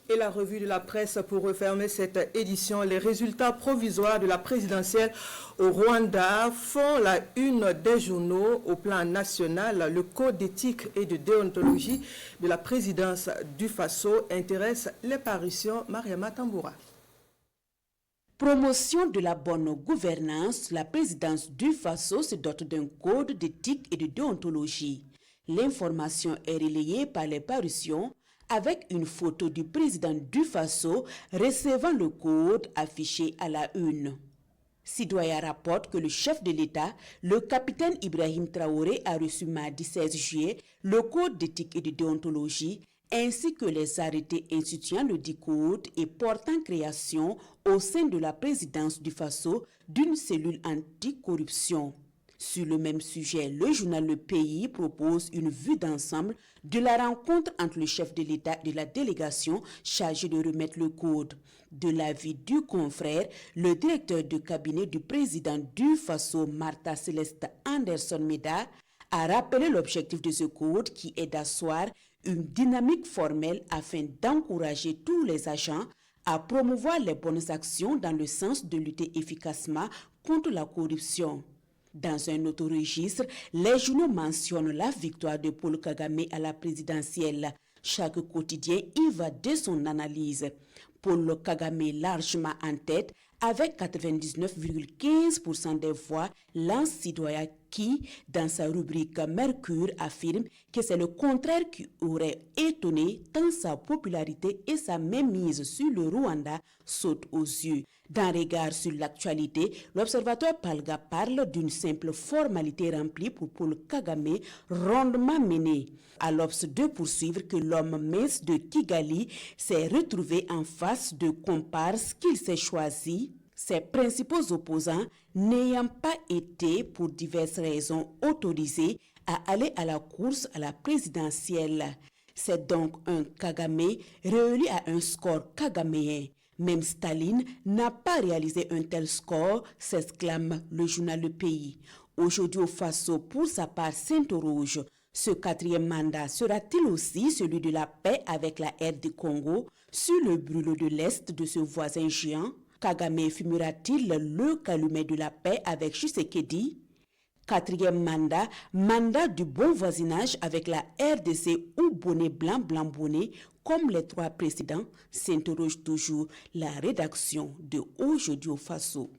Et la revue de la presse pour refermer cette édition. Les résultats provisoires de la présidentielle au Rwanda font la une des journaux au plan national. Le code d'éthique et de déontologie de la présidence du Faso intéresse les parutions. Mariama Tamboura. Promotion de la bonne gouvernance, la présidence du Faso se dote d'un code d'éthique et de déontologie. L'information est relayée par les parutions avec une photo du président du Faso recevant le code affiché à la une. Sidoya rapporte que le chef de l'État, le capitaine Ibrahim Traoré, a reçu mardi 16 juillet le code d'éthique et de déontologie ainsi que les arrêtés instituant le dit code et portant création au sein de la présidence du Faso d'une cellule anticorruption. Sur le même sujet, le journal Le Pays propose une vue d'ensemble de la rencontre entre le chef de l'État et de la délégation chargée de remettre le code. De l'avis du confrère, le directeur de cabinet du président du Faso, Martha Céleste Anderson Meda, a rappelé l'objectif de ce code qui est d'asseoir une dynamique formelle afin d'encourager tous les agents à promouvoir les bonnes actions dans le sens de lutter efficacement contre la corruption. Dans un autre registre, les journaux mentionnent la victoire de Paul Kagame à la présidentielle. Chaque quotidien y va de son analyse. Paul Kagame largement en tête avec 99,15% des voix, lance Sidoya qui, dans sa rubrique Mercure, affirme que c'est le contraire qui aurait étonné tant sa popularité et sa mainmise sur le Rwanda sautent aux yeux. D'un regard sur l'actualité, l'observateur Palga parle d'une simple formalité remplie pour Paul Kagame, rondement menée. À l'Obs de poursuivre que l'homme mince de Kigali s'est retrouvé en face de comparses qu'il s'est choisi, ses principaux opposants n'ayant pas été, pour diverses raisons, autorisés à aller à la course à la présidentielle. C'est donc un Kagame réélu à un score kagaméen. Même Staline n'a pas réalisé un tel score, s'exclame le journal Le Pays. Aujourd'hui au Faso, pour sa part, s'interroge. Ce quatrième mandat sera-t-il aussi celui de la paix avec la RD Congo sur le brûlot de l'Est de ce voisin géant? Kagame fumera-t-il le calumet de la paix avec Tshisekedi? Quatrième mandat, mandat du bon voisinage avec la RDC ou bonnet blanc, blanc bonnet, comme les trois précédents, s'interroge toujours la rédaction de Aujourd'hui au Faso.